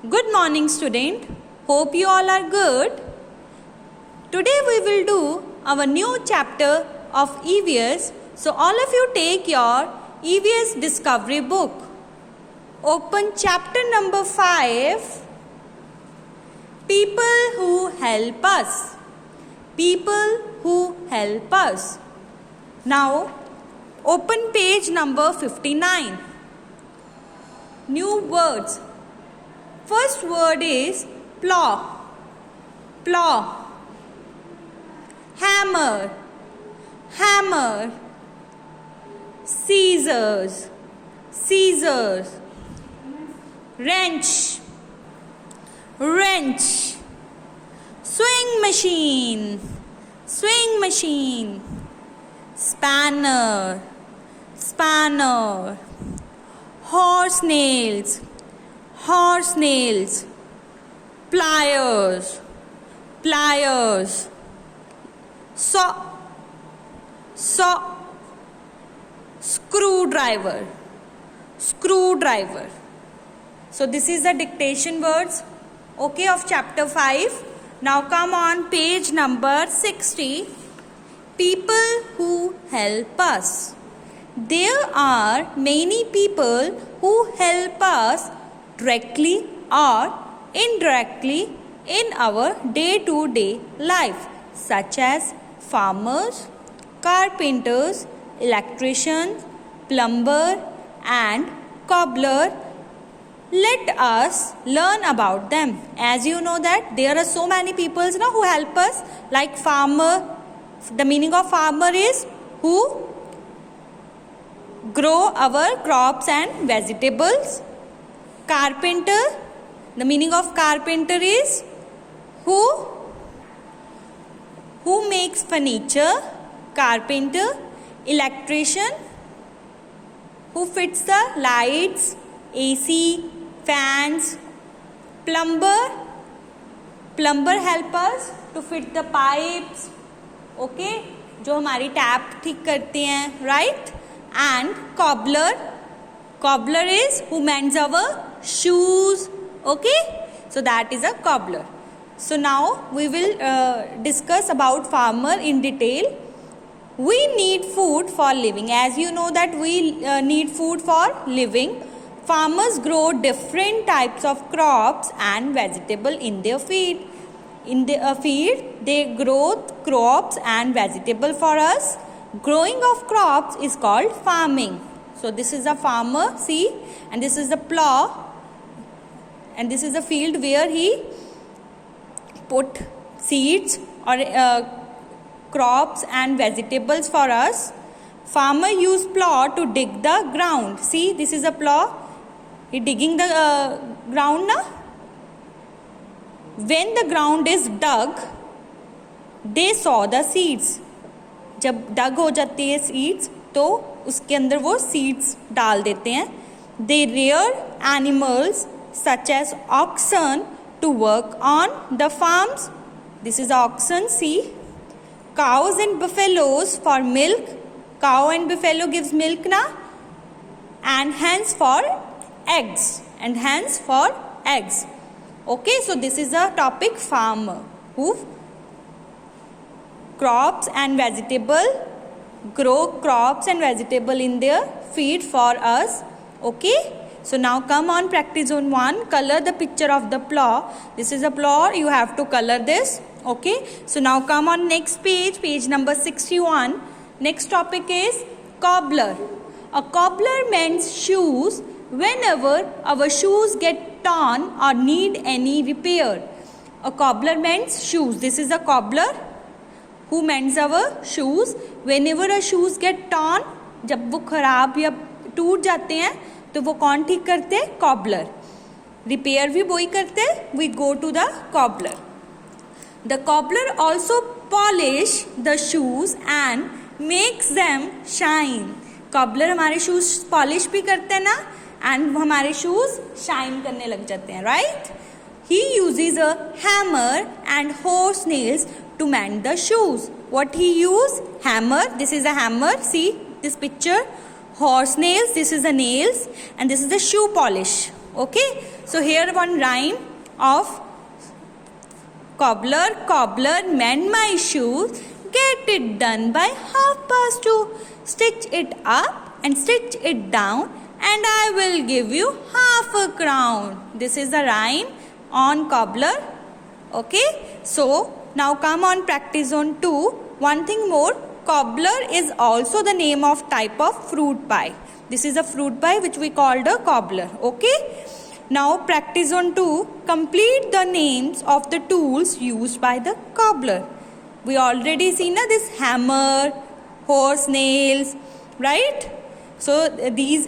Good morning, student. Hope you all are good. Today we will do our new chapter of EVS. So all of you take your EVS discovery book. Open chapter number 5. People who help us. People who help us. Now open page number 59. New words. First word is plow. Plow. Hammer. Hammer. Scissors. Scissors. Wrench. Wrench. Swing machine. Swing machine. Spanner. Spanner. Horse nails. Horse nails. Pliers. Pliers. Saw. Saw. Screwdriver. Screwdriver. So this is the dictation words, okay, of chapter 5. Now come on page number 60. People who help us. There are many people who help us directly or indirectly in our day-to-day life, such as farmers, carpenters, electricians, plumber and cobbler. Let us learn about them. As you know that there are so many people who help us, like farmer. The meaning of farmer is who grow our crops and vegetables. Carpenter, the meaning of carpenter is who makes furniture. Carpenter. Electrician, who fits the lights, AC, fans. Plumber, plumber help us to fit the pipes, okay, जो हमारी tap ठीक करते हैं, right? And cobbler, cobbler is who mends our shoes, okay? So that is a cobbler. So now we will discuss about farmer in detail. We need food for living. As you know that we need food for living. Farmers grow different types of crops and vegetable in their field. In their field, they grow crops and vegetable for us. Growing of crops is called farming. So this is a farmer, see, and this is the plow, and this is the field where he put seeds or crops and vegetables for us. Farmer use plow to dig the ground. See, this is a plow. He digging the ground now. When the ground is dug, they sow the seeds. जब डग हो जाती है seeds तो उसके अंदर वो seeds डाल देते हैं. They rear animals such as oxen to work on the farms. This is oxen, see. Cows and buffaloes for milk. Cow and buffalo gives milk na. And hens for eggs. And hens for eggs. Okay, so this is a topic farmer who crops and vegetable, grow crops and vegetable in their field for us. Okay, so now come on practice zone 1. Color the picture of the plow. This is a plow, you have to color this. Okay, so now come on next page, page number 61. Next topic is cobbler. A cobbler mends shoes whenever our shoes get torn or need any repair. A cobbler mends shoes. This is a cobbler who mends our shoes whenever our shoes get torn. जब वो खराब या टूट जाते हैं तो वो कौन ठीक करते हैं? cobbler. रिपेयर भी वही करते हैं. We go to the cobbler. The cobbler also polish the shoes and makes them shine. cobbler हमारे shoes polish भी करते हैं ना, and हमारे shoes shine करने लग जाते हैं, right? He uses a hammer and horse nails to mend the shoes. What he use? Hammer. This is a hammer. See this picture. Horse nails. This is the nails, and this is the shoe polish. Okay, so here one rhyme of cobbler, cobbler, mend my shoes, get it done by 2:30. Stitch it up and stitch it down, and I will give you half a crown. This is the rhyme on cobbler. Okay, so now come on practice zone 2. One thing more, cobbler is also the name of type of fruit pie. This is a fruit pie which we called a cobbler. Okay, now practice on 2. Complete the names of the tools used by the cobbler. We already seen this hammer, horse nails, right? So these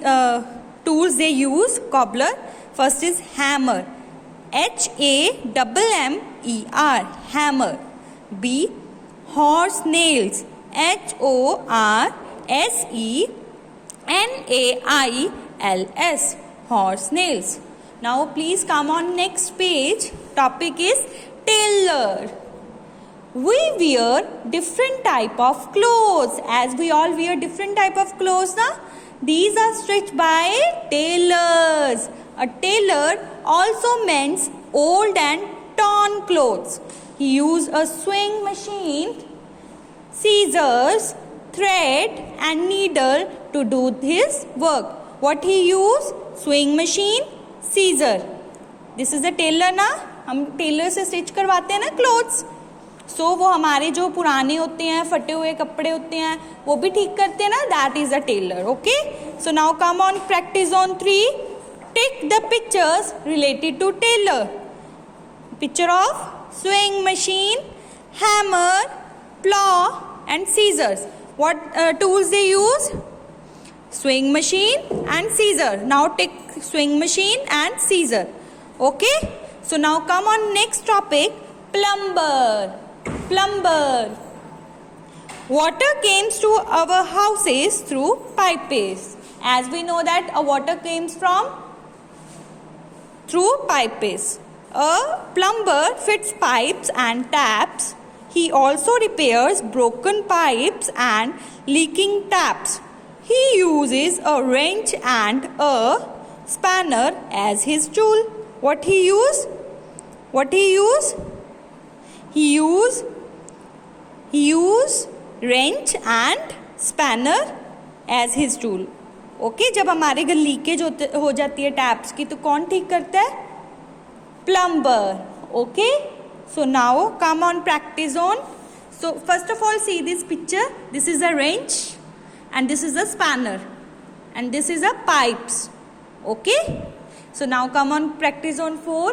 tools they use, cobbler. First is hammer, HAMMER, hammer. B, horse nails, HORSENAILS, horse nails. Now please come on next page. Topic is tailor. We wear different type of clothes, as we all wear different type of clothes now. These are stitched by tailors. A tailor also mends old and torn clothes. He uses a sewing machine, scissors, thread and needle to do his work. What he use? Sewing machine, scissor. This is a tailor ना, हम Taylor से stitch करवाते हैं ना clothes. सो वो हमारे जो पुराने होते हैं, फटे हुए कपड़े होते हैं, वो भी ठीक करते हैं ना. That is a tailor. Okay, so now come on practice on 3. Tick the pictures related to tailor. Picture of sewing machine, hammer, plow and scissors. What tools they use? Sewing machine and scissor. Now take sewing machine and scissor. Okay, so now come on next topic, plumber. Plumber. Water comes to our houses through pipes. As we know that a water comes from through pipes. A plumber fits pipes and taps. He also repairs broken pipes and leaking taps. He uses a wrench and a spanner as his tool. What he use? What he use? He use wrench and spanner as his tool. Okay, जब हमारे घर leakage हो जाती है taps की, तो कौन ठीक करता है? Plumber. Okay, so now come on practice on. So first of all, see this picture. This is a wrench and this is a spanner and this is a pipes. Okay, so now come on practice on 4.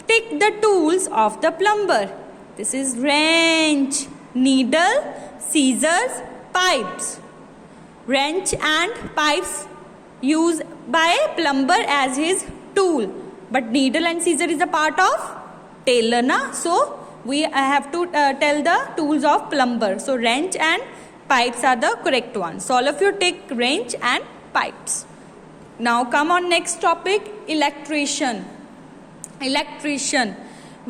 Tick the tools of the plumber. This is wrench, needle, scissors, pipes. Wrench and pipes used by plumber as his tool. But needle and scissor is a part of tailor na, so we have to tell the tools of plumber. So wrench and pipes are the correct ones. So all of you take wrench and pipes. Now come on next topic, electrician. Electrician.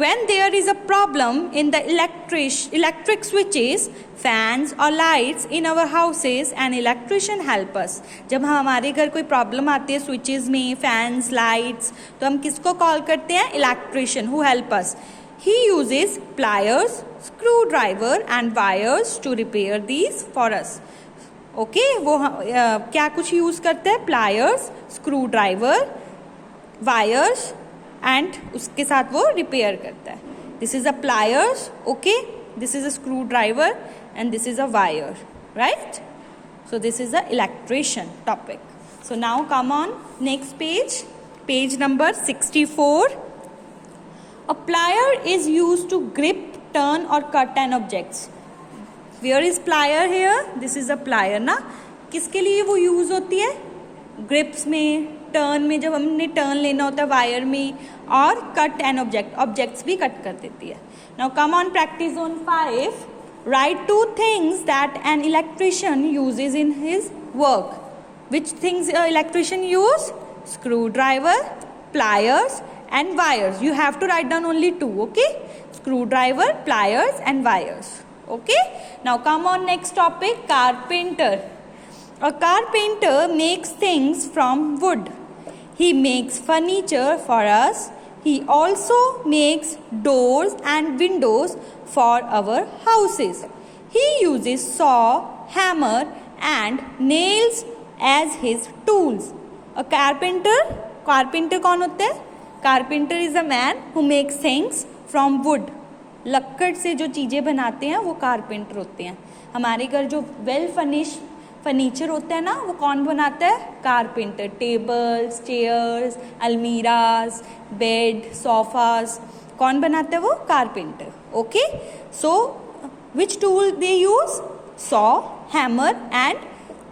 When there is a problem in the electric switches, fans or lights in our houses, an electrician help us. जब हमारे घर कोई problem आती है switches में, fans, lights, तो हम किसको कॉल करते हैं? Electrician, who help us. He uses pliers, screwdriver and wires to repair these for us. Okay, वो क्या कुछ यूज करते हैं? pliers, screwdriver, wires एंड उसके साथ वो रिपेयर करता है. This is a pliers. Okay, this is a screwdriver and this is a wire. Right, so this is a electrician topic. So now come on next page, page number 64. A plier is use to grip, turn और cut an objects. Where is plier here? This is a plier ना. किसके लिए वो use होती है? Grips में, turn में, जब हमने टर्न लेना होता है वायर में, और कट एन ऑब्जेक्ट्स भी कट कर देती है. Now come on practice on 5. Write 2 things that an electrician uses in his work. Which things electrician use? Screw driver, pliers and wires. You have to write down only 2. Okay, screwdriver, pliers and wires. Okay, now come on next topic, carpenter. A carpenter makes things from wood. He makes furniture for us. He also makes doors and windows for our houses. He uses saw, hammer and nails as his tools. A carpenter कौन होता है? Carpenter is a man who makes things from wood. लक्कड़ से जो चीज़ें बनाते हैं वो carpenter होते हैं. हमारे घर जो वेल फर्निश्ड फर्नीचर होता है ना, वो कौन बनाता है? Carpenter. Tables, chairs, almirahs, bed, sofas, कौन बनाता है? वो carpenter. Okay, so which tool they use? Saw, hammer and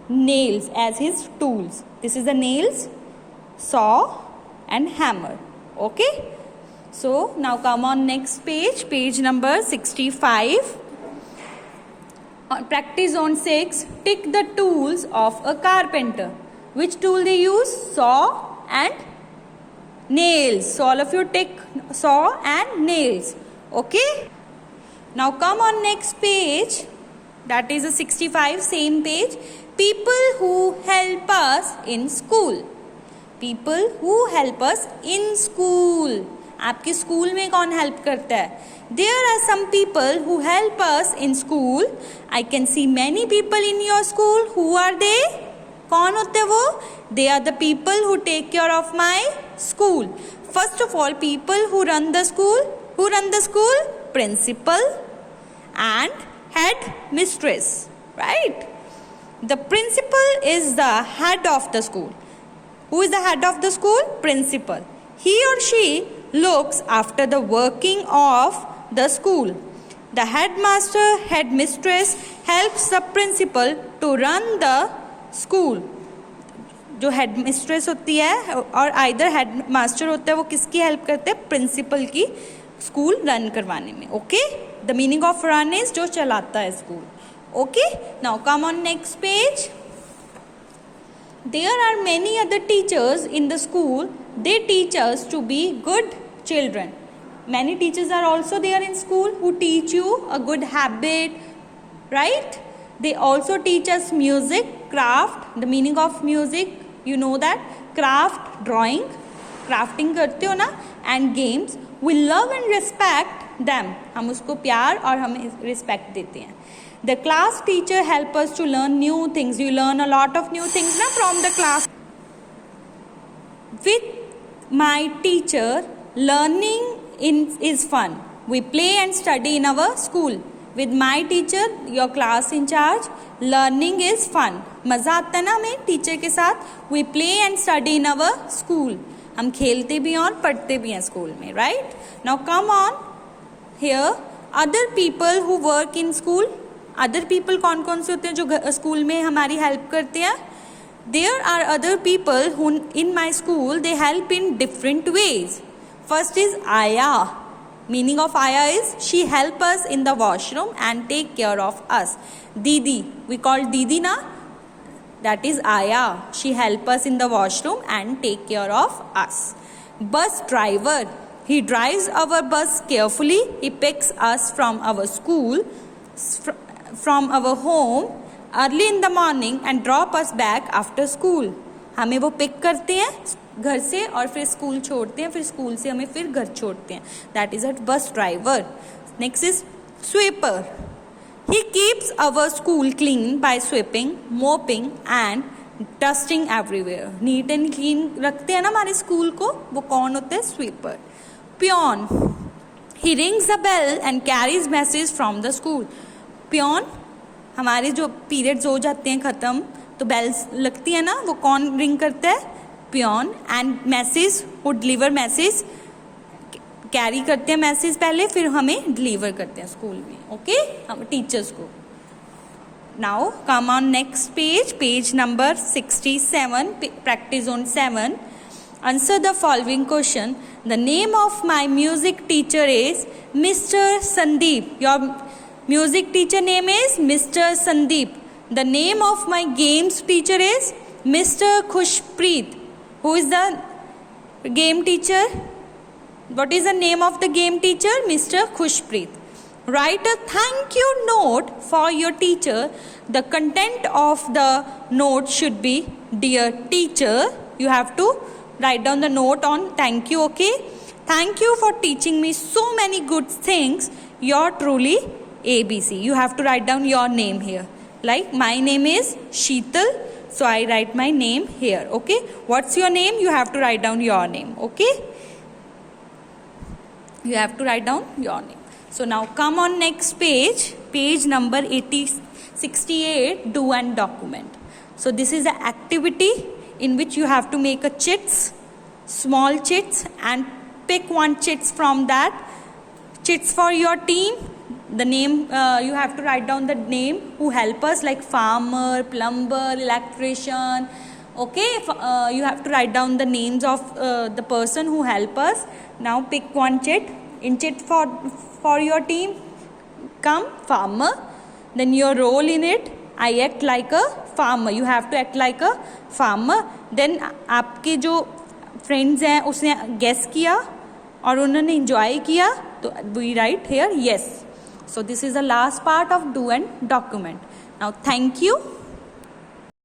nails as his tools. This is the nails, saw and hammer. Okay, so now come on next page, page number 65. Practice on 6. Tick the tools of a carpenter. Which tool they use? Saw and nails. So all of you tick saw and nails. Okay, now come on next page, that is a 65, same page. People who help us in school. People who help us in school. आपके school में कौन help करता है? There are some people who help us in school. I can see many people in your school. Who are they? कौन होते हैं वो? They are the people who take care of my school. First of all, people who run the school. Who run the school? Principal and head mistress. Right? The principal is the head of the school. Who is the head of the school? Principal. He or she looks after the working of the school. The headmaster, headmistress helps the principal to run the school. जो headmistress होती है और either headmaster होता है, वो किसकी help करते हैं? प्रिंसिपल की, स्कूल रन करवाने में. Okay, the meaning of run is जो चलाता है school. Okay, now come on next page. There are many other teachers in the school. They teach us to be good children. Many teachers are also there in school who teach you a good habit, right? They also teach us music, craft. The meaning of music, you know that. Craft, drawing, crafting करते हो ना, and games. We love and respect them. हम उसको प्यार और हमें respect देते हैं. The class teacher help us to learn new things. You learn a lot of new things na from the class. With my teacher, learning is fun. We play and study in our school. With my teacher, your class in charge, learning is fun. मज़ा आता है ना हमें teacher के साथ. We play and study in our school. हम खेलते भी हैं और पढ़ते भी हैं स्कूल में. Right? Now come on here. Other people who work in school. Other people कौन कौन से होते हैं जो स्कूल में हमारी हेल्प करते हैं? There are other people who in my school they help in different ways. First is ayah. Meaning of ayah is she help us in the washroom and take care of us. Didi, we call didi ना, that is ayah. She help us in the washroom and take care of us. Bus driver, he drives our bus carefully. He picks us from our school, from our home early in the morning and drop us back after school. हमें वो pick करते हैं घर से और फिर school छोड़ते हैं, फिर स्कूल से हमें फिर घर छोड़ते हैं. That is a bus driver. Next is sweeper. He keeps our school clean bye sweeping, mopping and dusting everywhere. Neat and clean रखते हैं ना हमारे स्कूल को, वो कौन होते हैं? Sweeper. Peon. He rings the bell and carries message from the school. Peon, हमारे जो पीरियड्स हो जाते हैं ख़त्म तो बेल्स लगती है ना, वो कौन रिंग करता है? पियोन. एंड मैसेज, वो डिलीवर मैसेज, कैरी करते हैं मैसेज पहले, फिर हमें डिलीवर करते हैं स्कूल में. ओके, हम टीचर्स को. Now come on next page, page number 67, practice on 7. Answer the following question. The name of my music teacher is Mr. Sandeep. Your music teacher name is Mr. Sandeep. The name of my games teacher is Mr. Khushpreet. Who is the game teacher? What is the name of the game teacher? Mr. Khushpreet. Write a thank you note for your teacher. The content of the note should be, Dear teacher. You have to write down the note on thank you. Okay, thank you for teaching me so many good things. You're truly ABC. You have to write down your name here. Like my name is Sheetal, so I write my name here. Okay, what's your name? You have to write down your name. Okay, you have to write down your name. So now come on next page, page number 68, do and document. So this is an activity in which you have to make a chits, small chits, and pick one chits from that. Chits for your team. The name, you have to write down the name who help us, like farmer, plumber, electrician. Okay, you have to write down the names of the person who help us. Now pick one chit. In chit for your team, come farmer. Then your role in it, I act like a farmer. You have to act like a farmer. Then आपके जो friends हैं उसने guess किया और उन्होंने enjoy किया, तो we write here yes. So this is the last part of do and document. Now thank you.